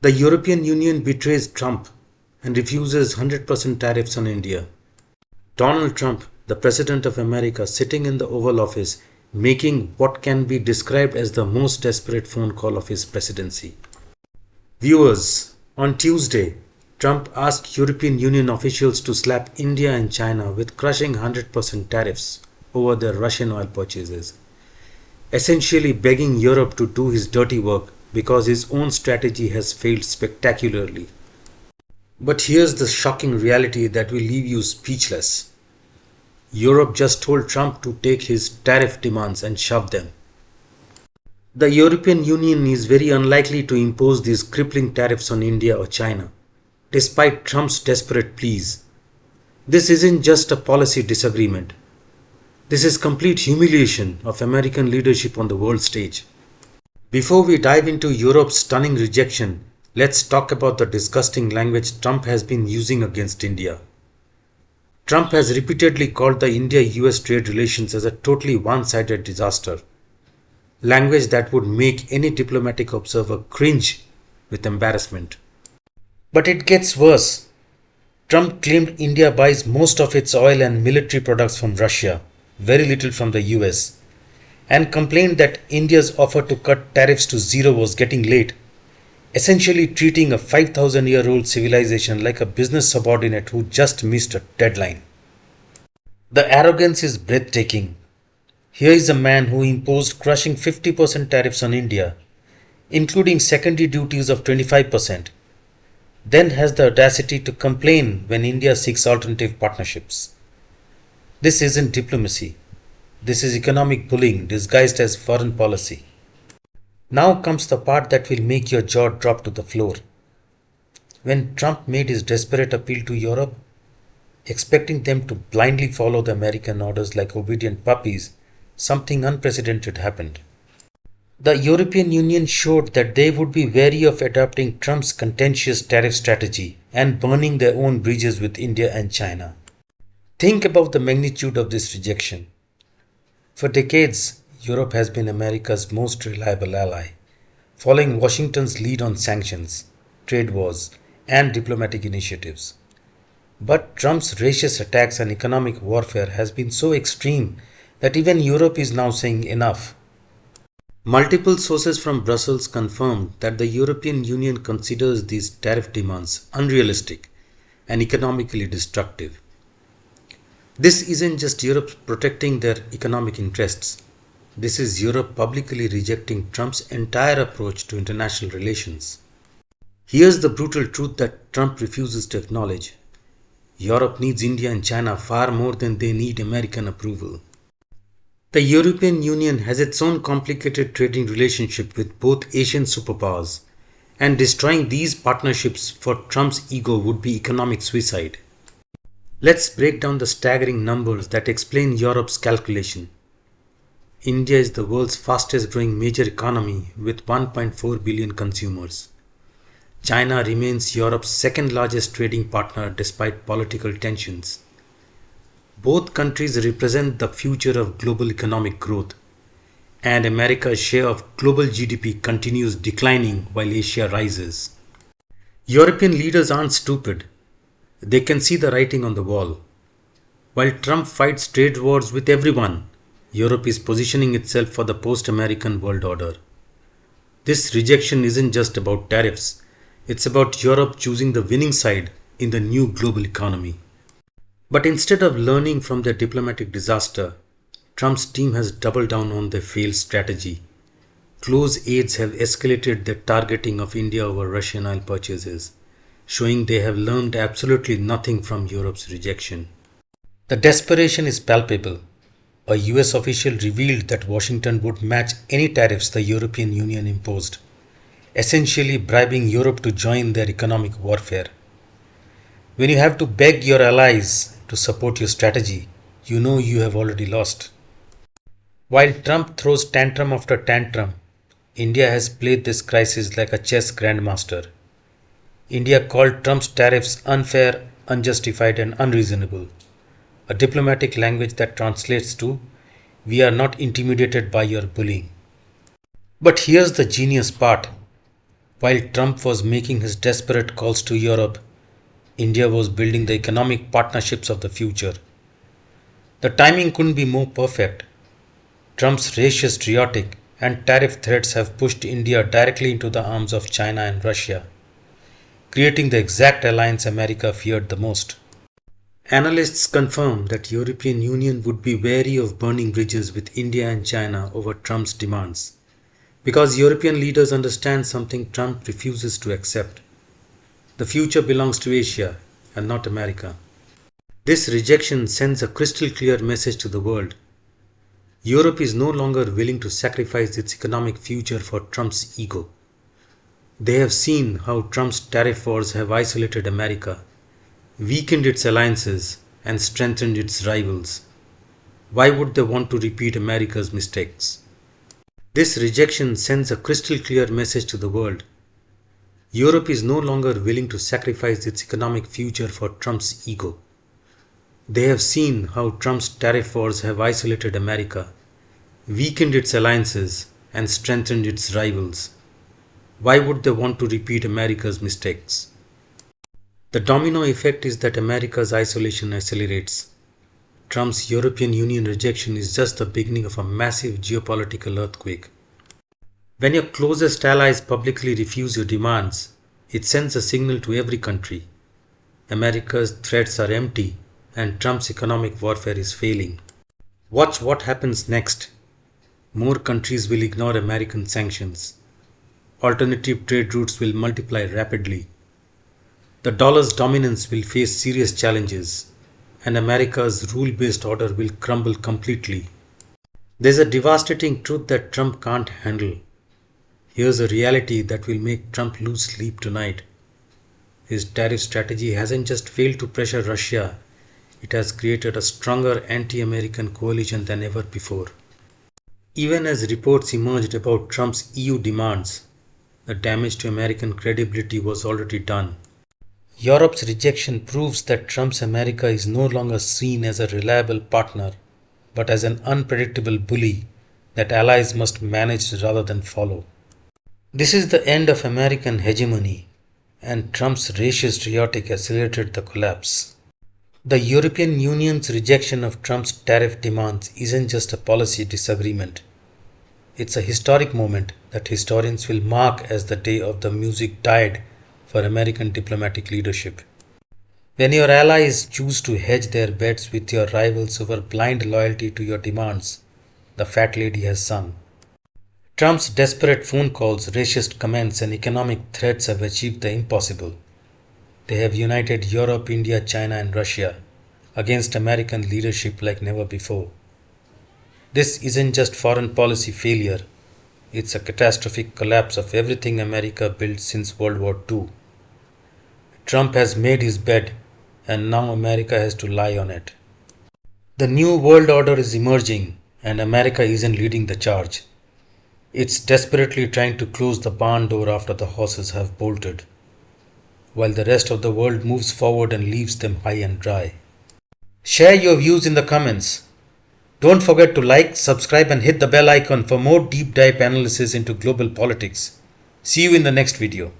The European Union betrays Trump and refuses 100% tariffs on India. Donald Trump, the President of America, sitting in the Oval Office, making what can be described as the most desperate phone call of his presidency. Viewers, on Tuesday, Trump asked European Union officials to slap India and China with crushing 100% tariffs over their Russian oil purchases, essentially begging Europe to do his dirty work because his own strategy has failed spectacularly. But here's the shocking reality that will leave you speechless. Europe just told Trump to take his tariff demands and shove them. The European Union is very unlikely to impose these crippling tariffs on India or China, despite Trump's desperate pleas. This isn't just a policy disagreement. This is complete humiliation of American leadership on the world stage. Before we dive into Europe's stunning rejection, let's talk about the disgusting language Trump has been using against India. Trump has repeatedly called the India-US trade relations as a totally one-sided disaster, language that would make any diplomatic observer cringe with embarrassment. But it gets worse. Trump claimed India buys most of its oil and military products from Russia, very little from the US, and complained that India's offer to cut tariffs to zero was getting late, essentially treating a 5,000-year-old civilization like a business subordinate who just missed a deadline. The arrogance is breathtaking. Here is a man who imposed crushing 50% tariffs on India, including secondary duties of 25%, then has the audacity to complain when India seeks alternative partnerships. This isn't diplomacy. This is economic bullying disguised as foreign policy. Now comes the part that will make your jaw drop to the floor. When Trump made his desperate appeal to Europe, expecting them to blindly follow the American orders like obedient puppies, something unprecedented happened. The European Union showed that they would be wary of adopting Trump's contentious tariff strategy and burning their own bridges with India and China. Think about the magnitude of this rejection. For decades, Europe has been America's most reliable ally, following Washington's lead on sanctions, trade wars, and diplomatic initiatives. But Trump's racist attacks and economic warfare has been so extreme that even Europe is now saying enough. Multiple sources from Brussels confirmed that the European Union considers these tariff demands unrealistic and economically destructive. This isn't just Europe protecting their economic interests. This is Europe publicly rejecting Trump's entire approach to international relations. Here's the brutal truth that Trump refuses to acknowledge. Europe needs India and China far more than they need American approval. The European Union has its own complicated trading relationship with both Asian superpowers, and destroying these partnerships for Trump's ego would be economic suicide. Let's break down the staggering numbers that explain Europe's calculation. India is the world's fastest growing major economy with 1.4 billion consumers. China remains Europe's second largest trading partner despite political tensions. Both countries represent the future of global economic growth, and America's share of global GDP continues declining while Asia rises. European leaders aren't stupid. They can see the writing on the wall. While Trump fights trade wars with everyone, Europe is positioning itself for the post-American world order. This rejection isn't just about tariffs. It's about Europe choosing the winning side in the new global economy. But instead of learning from their diplomatic disaster, Trump's team has doubled down on their failed strategy. Close aides have escalated their targeting of India over Russian oil purchases, showing they have learned absolutely nothing from Europe's rejection. The desperation is palpable. A US official revealed that Washington would match any tariffs the European Union imposed, essentially bribing Europe to join their economic warfare. When you have to beg your allies to support your strategy, you know you have already lost. While Trump throws tantrum after tantrum, India has played this crisis like a chess grandmaster. India called Trump's tariffs unfair, unjustified, and unreasonable, a diplomatic language that translates to, "We are not intimidated by your bullying." But here's the genius part. While Trump was making his desperate calls to Europe, India was building the economic partnerships of the future. The timing couldn't be more perfect. Trump's racist rhetoric and tariff threats have pushed India directly into the arms of China and Russia, creating the exact alliance America feared the most. Analysts confirm that European Union would be wary of burning bridges with India and China over Trump's demands, because European leaders understand something Trump refuses to accept. The future belongs to Asia and not America. This rejection sends a crystal clear message to the world. Europe is no longer willing to sacrifice its economic future for Trump's ego. They have seen how Trump's tariff wars have isolated America, weakened its alliances, and strengthened its rivals. Why would they want to repeat America's mistakes? This rejection sends a crystal clear message to the world. Europe is no longer willing to sacrifice its economic future for Trump's ego. They have seen how Trump's tariff wars have isolated America, weakened its alliances, and strengthened its rivals. Why would they want to repeat America's mistakes? The domino effect is that America's isolation accelerates. Trump's European Union rejection is just the beginning of a massive geopolitical earthquake. When your closest allies publicly refuse your demands, it sends a signal to every country. America's threats are empty and Trump's economic warfare is failing. Watch what happens next. More countries will ignore American sanctions. Alternative trade routes will multiply rapidly. The dollar's dominance will face serious challenges, and America's rule-based order will crumble completely. There's a devastating truth that Trump can't handle. Here's a reality that will make Trump lose sleep tonight. His tariff strategy hasn't just failed to pressure Russia, it has created a stronger anti-American coalition than ever before. Even as reports emerged about Trump's EU demands, the damage to American credibility was already done. Europe's rejection proves that Trump's America is no longer seen as a reliable partner, but as an unpredictable bully that allies must manage rather than follow. This is the end of American hegemony, and Trump's racist rhetoric accelerated the collapse. The European Union's rejection of Trump's tariff demands isn't just a policy disagreement. It's a historic moment that historians will mark as the day of the music died for American diplomatic leadership. When your allies choose to hedge their bets with your rivals over blind loyalty to your demands, the fat lady has sung. Trump's desperate phone calls, racist comments, and economic threats have achieved the impossible. They have united Europe, India, China, and Russia against American leadership like never before. This isn't just foreign policy failure, it's a catastrophic collapse of everything America built since World War II. Trump has made his bed, and now America has to lie on it. The new world order is emerging, and America isn't leading the charge. It's desperately trying to close the barn door after the horses have bolted, while the rest of the world moves forward and leaves them high and dry. Share your views in the comments. Don't forget to like, subscribe, and hit the bell icon for more deep dive analysis into global politics. See you in the next video.